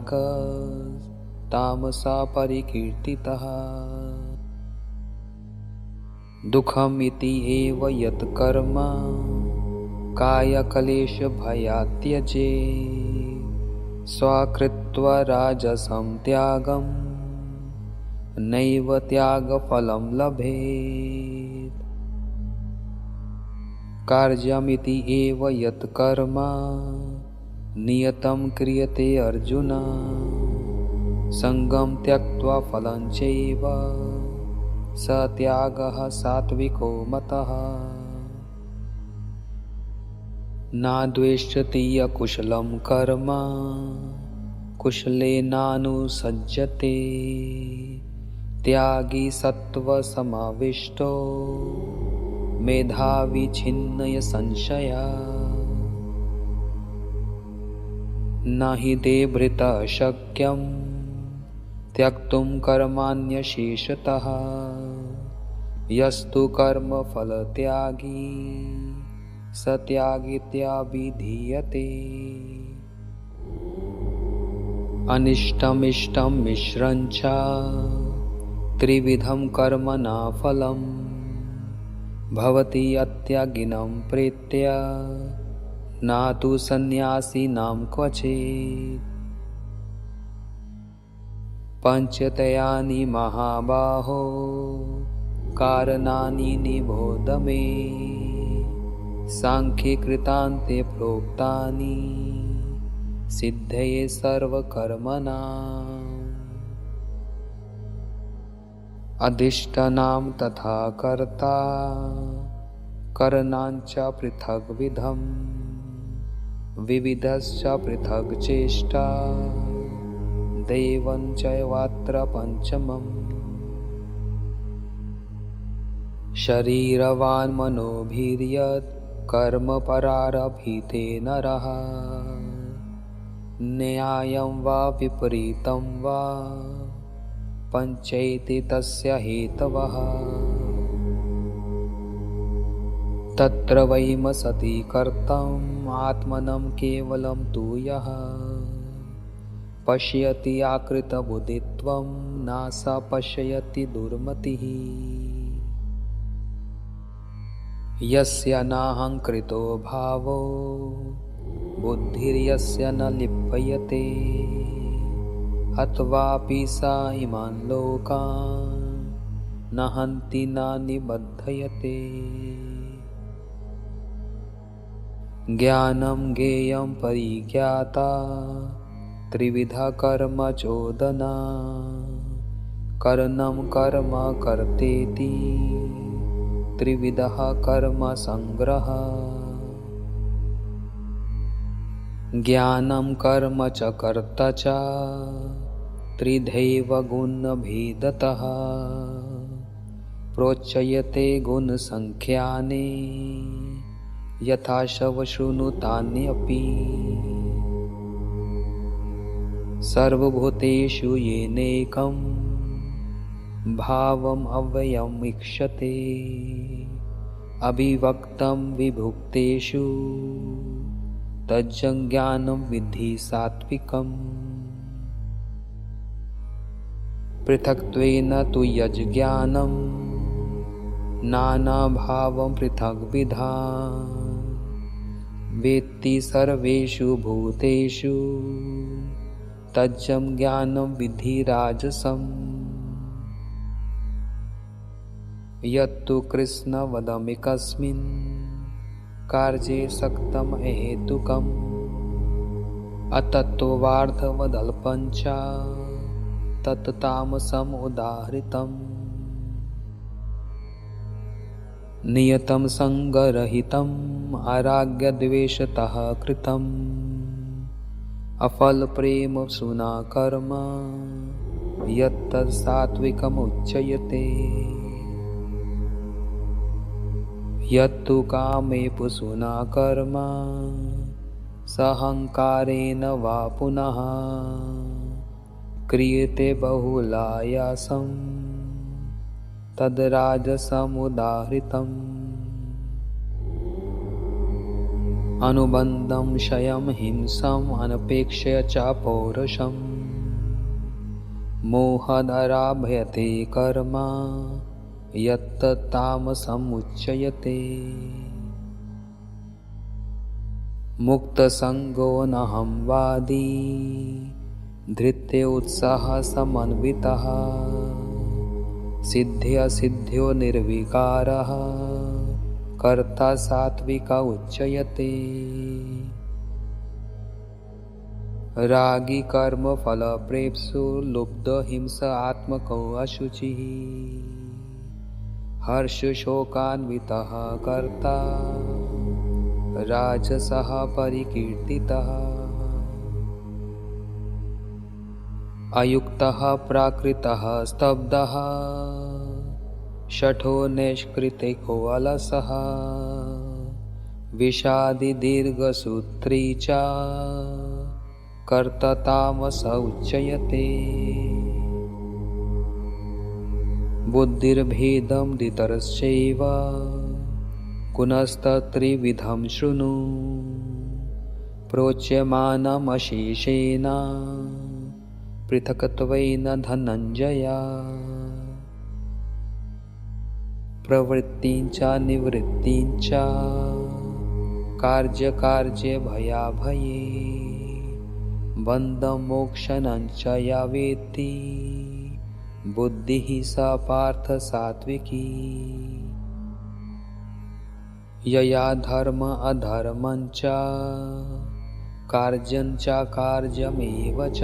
परिकीर्तितः दुःखमिति एव यत् कर्म कायक्लेशभयात् त्यजेत् स्वकृत्वा राजसं त्यागं नैव त्यागफलं लभेत् कार्यमिति एव यत् कर्म नियतं क्रियते अर्जुन सङ्गं त्यक्त्वा फलं चैव स त्यागः सात्विको मतः नाद्वेष्यति अकुशलं कर्म कुशलेनानुसज्जते त्यागी सत्त्वसमाविष्टो मेधावी छिन्नय संशया न हि देभृतः शक्यं त्यक्तुं कर्माण्यशेषतः यस्तु कर्मफलत्यागी स त्यागीत्याभिधीयते अनिष्टमिष्टं मिश्रं च त्रिविधं कर्मणा फलं भवति अत्यागिनं प्रीत्य न तु सन्न्यासिनां क्वचित् पञ्चतयानि महाबाहो कारणानि निबोध मे सांख्यकृतान्ते प्रोक्तानि सिद्धये सर्वकर्मणाम् अधिष्ठानं तथा कर्ता करणाञ्च पृथग्विधम् विविधश्च पृथक् चेष्टा दैवं चैवात्र पञ्चमम् शरीरवान् मनोभिर्यत् कर्म प्रारभीते नरः न्यायं वा विपरीतं वा पञ्चैति तस्य हेतवः तत्र वैमसति कर्तम् आत्मनं केवलं तु यः पश्यति आकृतबुद्धित्वं न स पश्यति दुर्मतिः यस्य नाहङ्कृतो भावो बुद्धिर्यस्य न लिप्यते अथवापि सा इमान् लोकान् न हन्ति न निबध्यते ज्ञानं ज्ञेयं परिज्ञाता त्रिविधा कर्म चोदना कर्णं कर्म कर्तेति त्रिविधः कर्म संग्रह ज्ञानं कर्म च कर्ता च त्रिधैव गुणभेदतः प्रोच्यते गुणसंख्याने यथा शृणुतान्यपि सर्वभूतेषु येनैकं भावम् अव्ययम् ईक्षते अभिव्यक्तं विभुक्तेषु तज्ज्ञानं विद्धि सात्विकम्। पृथक्त्वेन तु यज्ज्ञानं नानाभावं पृथग्विधान् वेत्ति सर्वेषु भूतेषु तज्ज्ञानं विद्धि राजसम्। यत्तु कृष्णवदमेकस्मिन् कार्ये सक्तम् अहेतुकम् अतत्त्वार्थवदल्पं च तत् तामसम् उदाहृतम्। नियतं सङ्गरहितम् अरागद्वेषतः कृतम् अफलप्रेमसूना कर्म यत्तत् सात्विकमुच्यते। यत्तु कामेप्सुना कर्म सहङ्कारेण वा पुनः क्रियते बहुलायासं तद्राजसमुदाहृतम्। अनुबन्धं क्षयं हिंसाम् अनपेक्ष्य च पौरुषम् मोहदराभयते कर्म यत्तत् तामसमुच्यते। मुक्तसङ्गो नाहं वादी धृत्योत्साहसमन्वितः सिद्ध्यसिद्ध्यो निर्विकारः कर्ता सात्विक उच्यते। रागी कर्मफलप्रेप्सु लुब्धहिंस आत्मको अशुचिः हर्षशोकान्वितः कर्ता राजसः परिकीर्तितः। अयुक्तः प्राकृतः स्तब्धः शठो नैष्कृतिको अलसः विषादी दीर्घसूत्री च कर्ता तामस उच्यते। बुद्धिर्भेदं दितरश्चैव गुणस्तत्त्रिविधं शृणु प्रोच्यमानमशेषेण पृथक्त्वेन धनञ्जय। प्रवृत्तिं च निवृत्तिं च कार्यकार्ये भयाभये बन्धमोक्षणं च या वेत्ति बुद्धिः सा पार्थ सात्विकी। यया धर्म अधर्मं च कार्यं च कार्यमेव च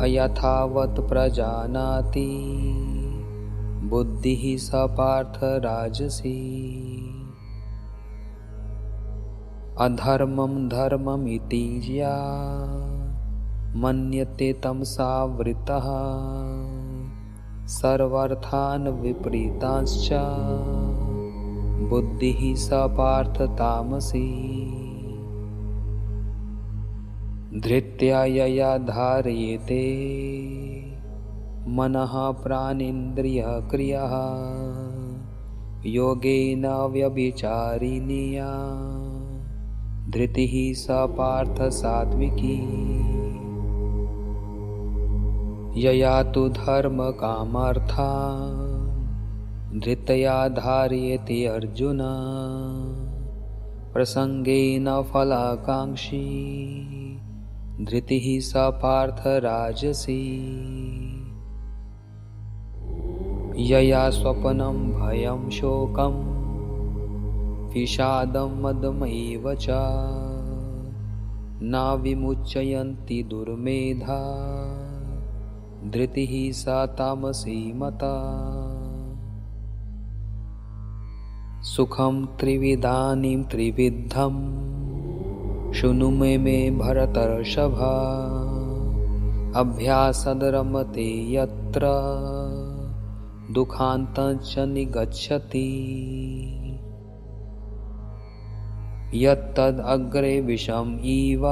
अयथावत् प्रजानाति बुद्धिः सा पार्थ राजसी। अधर्मं धर्ममिति या मन्यते तमसावृतः सर्वार्थान् विपरीतांश्च बुद्धिः सा पार्थ तामसी। धृत्या यया धार्येते मनः प्राणेन्द्रियः क्रियः योगेन व्यभिचारिणीया धृतिः सा पार्थ सात्विकी। यया तु धर्मकामार्थान् धृत्या धार्यते अर्जुन प्रसंगेन फलाकांक्षी धृतिः सा पार्थ राजसी। यया स्वप्नं भयं शोकं विषादं मदमेव च न विमुच्यन्ति दुर्मेधा धृतिः सा तामसी मता। सुखं त्रिविधानि त्रिविधं शृणु मे भरतर्षभ अभ्यासद्रमते यत्र दुःखान्तं च निगच्छति। यत्तद् अग्रे विषम् इव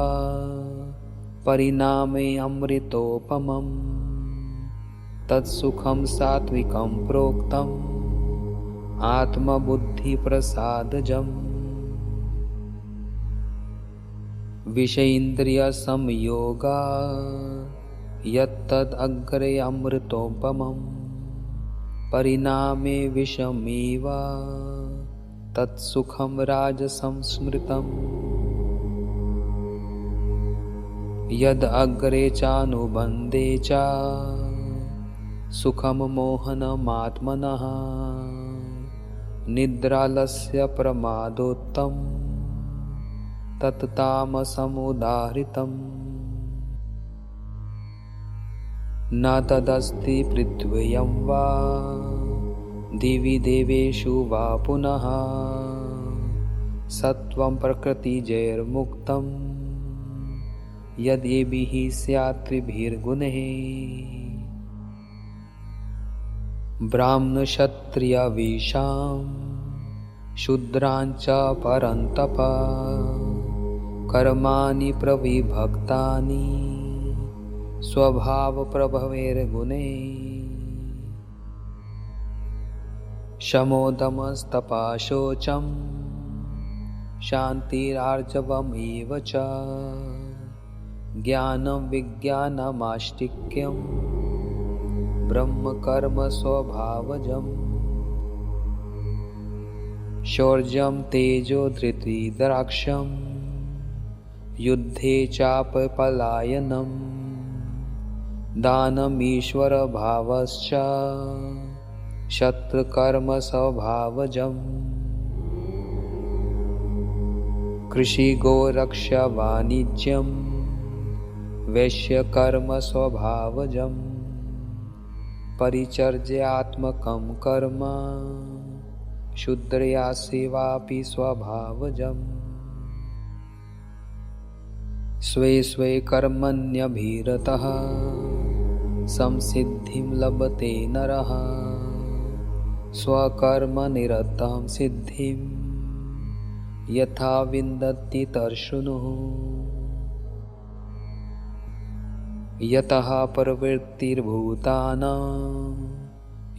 परिणामे अमृतोपमम् तत्सुखं सात्विकं प्रोक्तम् आत्मबुद्धिप्रसादजम्। विषयेन्द्रियसंयोगात् यत्तद् अग्रे अमृतोपमम् परिणामे विषमेव तत्सुखं राजसंस्मृतम्। यद् अग्रे चानुबन्धे च सुखं मोहनमात्मनः निद्रालस्य प्रमादोत्तमम् तत् तामसमुदाहृतम्। न तदस्ति पृथ्व्यां वा दिवि देवेषु वा पुनः सत्त्वं प्रकृतिजैर्मुक्तम् यद्येभिः स्यात् त्रिभिर्गुणैः। ब्राह्मणक्षत्रियवैश्यां शूद्राञ्च परन्तप कर्माणि प्रविभक्तानि स्वभावप्रभवैर्गुणैः। शमोदमस्तपः शौचं शान्तिरार्जवमेव च ज्ञानं विज्ञानमास्तिक्यं ब्रह्मकर्म स्वभावजम्। शौर्यं तेजो धृतिर्दाक्ष्यं युद्धे चापलायनं दानमीश्वरभावश्च शत्रुकर्म स्वभावजम्। कृषिगोरक्षवाणिज्यं वैश्यकर्म स्वभावजम्। परिचर्यात्मकं कर्म शूद्रया सेवापि स्वभावजम्। स्वे स्वे कर्मण्यभिरतः संसिद्धिं लभते नरः स्वकर्मनिरतं सिद्धिं यथा विन्दति तर्षुनुः। यतः प्रवृत्तिर्भूतानां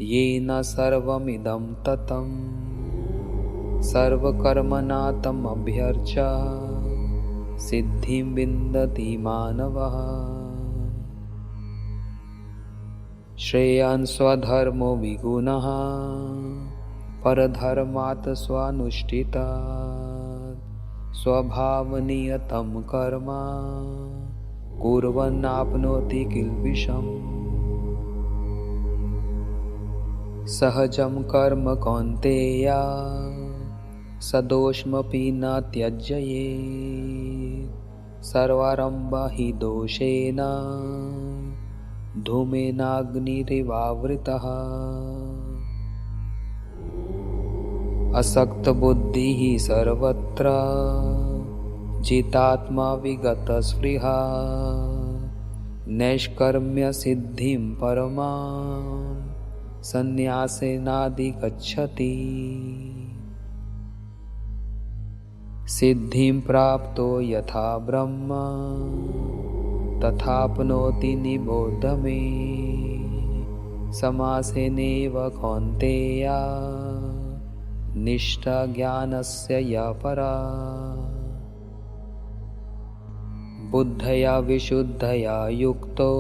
येन सर्वमिदं ततं सर्वकर्मणा तमभ्यर्च्य सिद्धिं विन्दति मानवः। श्रेयान् स्वधर्मो विगुणः परधर्मात् स्वानुष्ठितात् स्वभावनियतं कर्म कुर्वन्नाप्नोति किल्बिषम्। सहजं कर्म कौन्तेय सदोषमपि न त्यज्येत् सर्वारम्भा हि दोषेण धूमेनाग्निरिवावृतः। असक्तबुद्धिः सर्वत्र जितात्मा विगतस्पृहा नैष्कर्म्यसिद्धिं परमां सन्न्यासेनाधिगच्छति। सिद्धिं प्राप्तो यथा ब्रह्म तथाप्नोति निबोध मे समासेनैव कौन्तेय निष्ठा ज्ञानस्य या परा। बुद्धया विशुद्धया युक्तो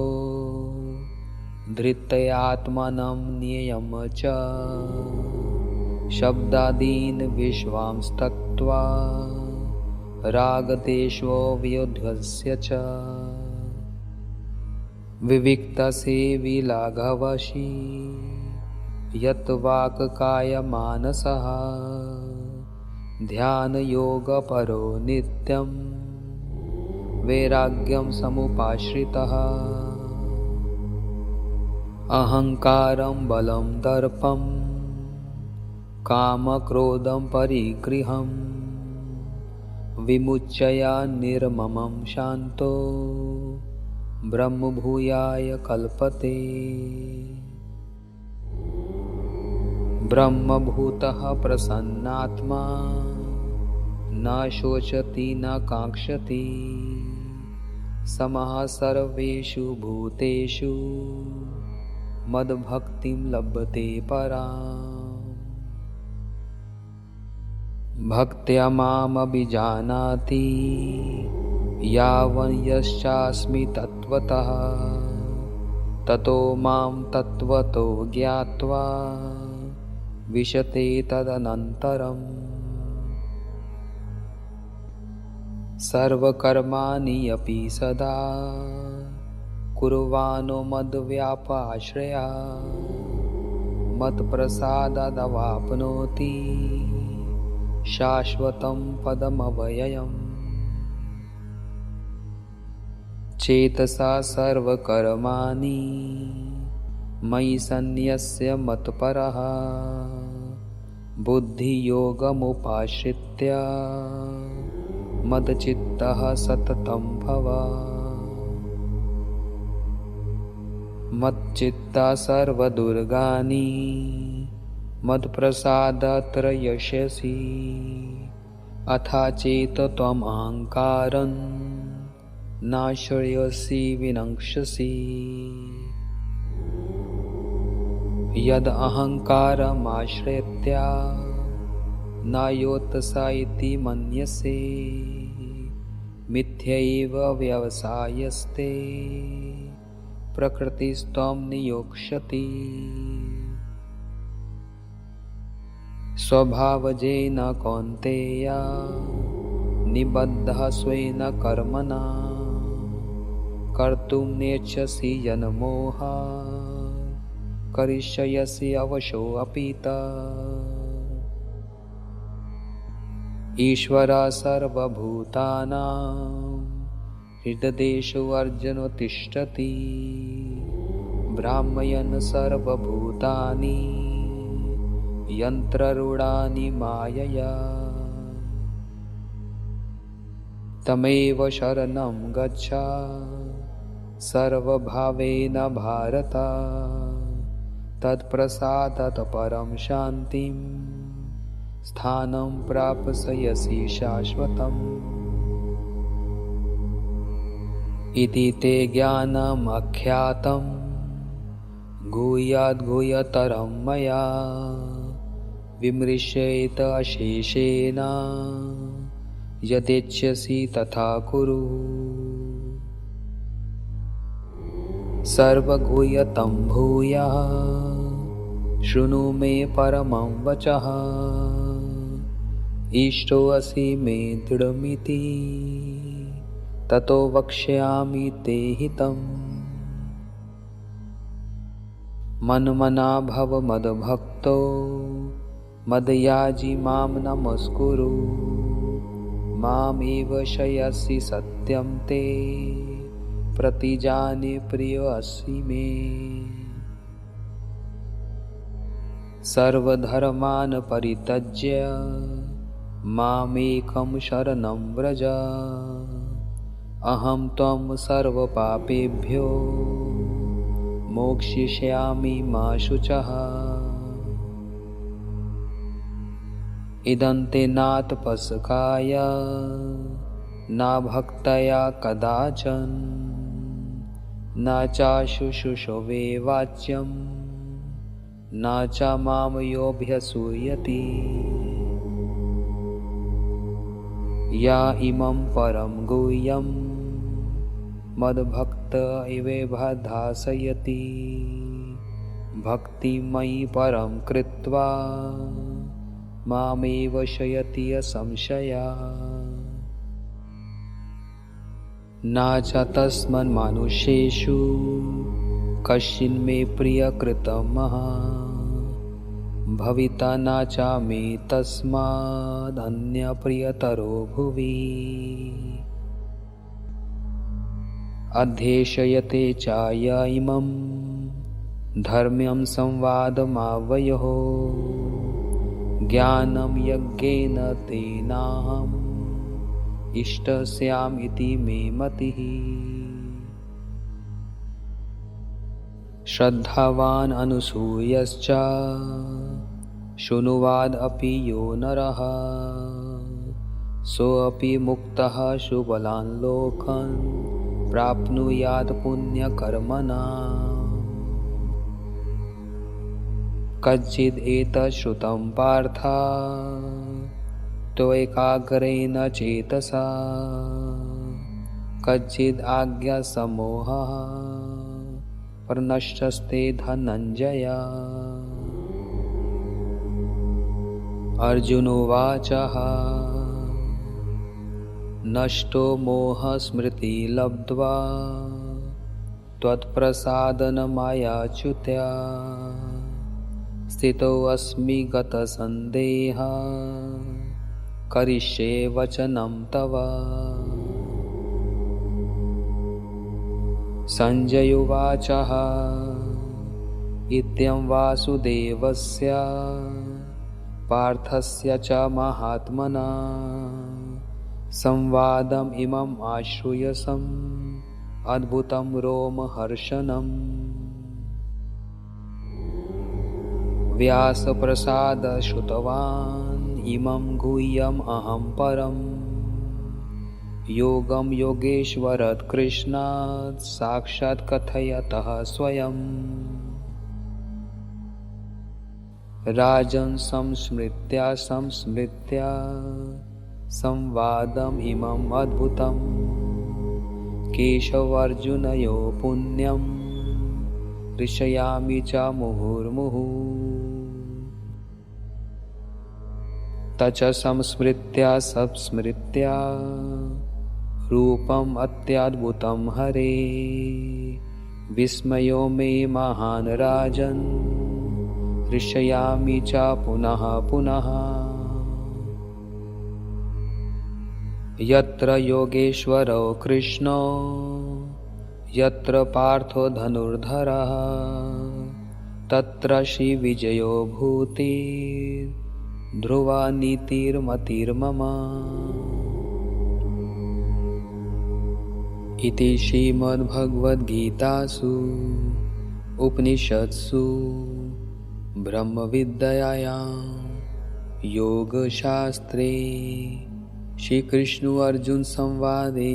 धृत्यात्मानं नियम च शब्दादीन् विश्वांस त्यक्त्वा रागद्वेषो वियोगस्य च। विविक्तसेवी लाघवशी यत् वाक् कायमानसः ध्यानयोगपरो नित्यं वैराग्यं समुपाश्रितः। अहङ्कारं बलं दर्पं कामक्रोधं परिगृहं विमुच्य निर्ममं शान्तो ब्रह्मभूयाय कल्पते। ब्रह्मभूतः प्रसन्नात्मा न शोचति न काङ्क्षति समः सर्वेषु भूतेषु मद्भक्तिं लभते पराम्। भक्त्या मामभिजानाति यावन् यश्चास्मि तत्त्वतः, ततो मां तत्त्वतो ज्ञात्वा विशते तदनन्तरम्। सर्वकर्माणि अपि सदा कुर्वाणो मद्व्यापाश्रया, मत्प्रसादादवाप्नोति शाश्वतं पदमव्ययम्। चेतसा सर्वकर्माणि मयि सन्न्यस्य मत्परः, बुद्धियोगमुपाश्रित्य मद्चित्तः सततं भव। मच्चित्ता सर्वदुर्गाणि मत्प्रसादात्र यशसि, अथा चेत त्वम् अहङ्कारं नाश्रयसि विनङ्क्षसि। यद् अहङ्कारमाश्रित्य न योत्सा इति मन्यसे, मिथ्यैव व्यवसायस्ते प्रकृतिस्त्वं नियोक्ष्यति। स्वभावजेन कौन्तेय निबद्धः स्वेन कर्मणा, कर्तुं नेच्छसि यन्मोहात् करिष्यसि अवशोऽपि तत्। ईश्वरः सर्वभूतानां हृद्देशो अर्जुन तिष्ठति, भ्रामयन् सर्वभूतानि यन्त्ररूढानि मायया। तमेव शरणं गच्छ सर्वभावेन भारत, तत्प्रसादात् परं शान्तिं स्थानं प्राप्स्यसि शाश्वतम्। इति ते ज्ञानमख्यातं गुह्याद्गुह्यतरं मया, विमृश्येत अशेषेण यदेच्छसि तथा कुरु। सर्वगुह्यतं भूयः शृणु मे परमं वचः, इष्टोऽसि मे दृढमिति ततो वक्ष्यामि ते हितम्। मन्मना भव मद्भक्तो मद्याजी मां नमस्कुरु, मामेव श्रेयसि सत्यं ते प्रतिजाने प्रियोऽसि मे। सर्वधर्मान् परित्यज्य मामेकं शरणं व्रज, अहं त्वं सर्वपापेभ्यो मोक्षयिष्यामि मा शुचः। इदं ते नातपस्काय न भक्तया कदाचन, न चाशुशुषवे वाच्यं न च मां योऽभ्यसूयति। या इमं परं गुह्यं मद्भक्त इवेभाधासयति, भक्तिं मयि परं कृत्वा मामेव शयति असंशया। न च तस्मन्मनुष्येषु कश्चिन्मे प्रियकृतमः, भविता न च मे तस्मादन्यप्रियतरो भुवि। अध्येशयते च य इमं धर्म्यं संवादमावयोः, ज्ञानं यज्ञेन तेनाहम् इष्टस्यामिति मे मतिः। श्रद्धावान् अनुसूयश्च शृणुवादपि यो नरः, सोऽपि मुक्तः शुभलान् लोकान् प्राप्नुयात् पुण्यकर्मणा। कच्चिद् एतत् श्रुतं पार्थ त्वैकाग्रेण चेतसा कच्चिद् आज्ञासमोहः प्रनष्टस्ते धनञ्जय। अर्जुनोवाच नष्टो मोहस्मृति लब्ध्वा त्वत्प्रसादनमायाच्युत्या स्थितोऽस्मि गतसन्देहः करिष्ये वचनं तव। संजय उवाच इत्यं वासुदेवस्य पार्थस्य च महात्मना संवादम् इमम् आश्रूयसम् अद्भुतं रोमहर्षणम्। व्यासप्रसाद श्रुतवान् इमं गुह्यम् अहं परम् योगं योगेश्वरात् कृष्णात् साक्षात् कथयतः स्वयम्। राजन् संस्मृत्य संवादम् इमम् अद्भुतम् केशवार्जुनयो पुण्यं ऋषयामि च मुहुर्मुहुः। तच संस्मृत्य रूपम् अत्यद्भुतं हरे विस्मयो मे महान् राजन् ऋषयामि च पुनः पुनः। यत्र योगेश्वरो कृष्णो यत्र पार्थो धनुर्धरः तत्र श्रीविजयो भूतिर्ध्रुवा नीतिर्मतिर्मम। इति श्रीमद्भगवद्गीतासु उपनिषत्सु ब्रह्मविद्यायां योगशास्त्रे श्रीकृष्णार्जुनसंवादे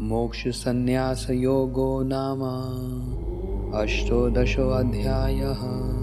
मोक्षसंन्यासयोगो नाम 8ोऽध्यायः।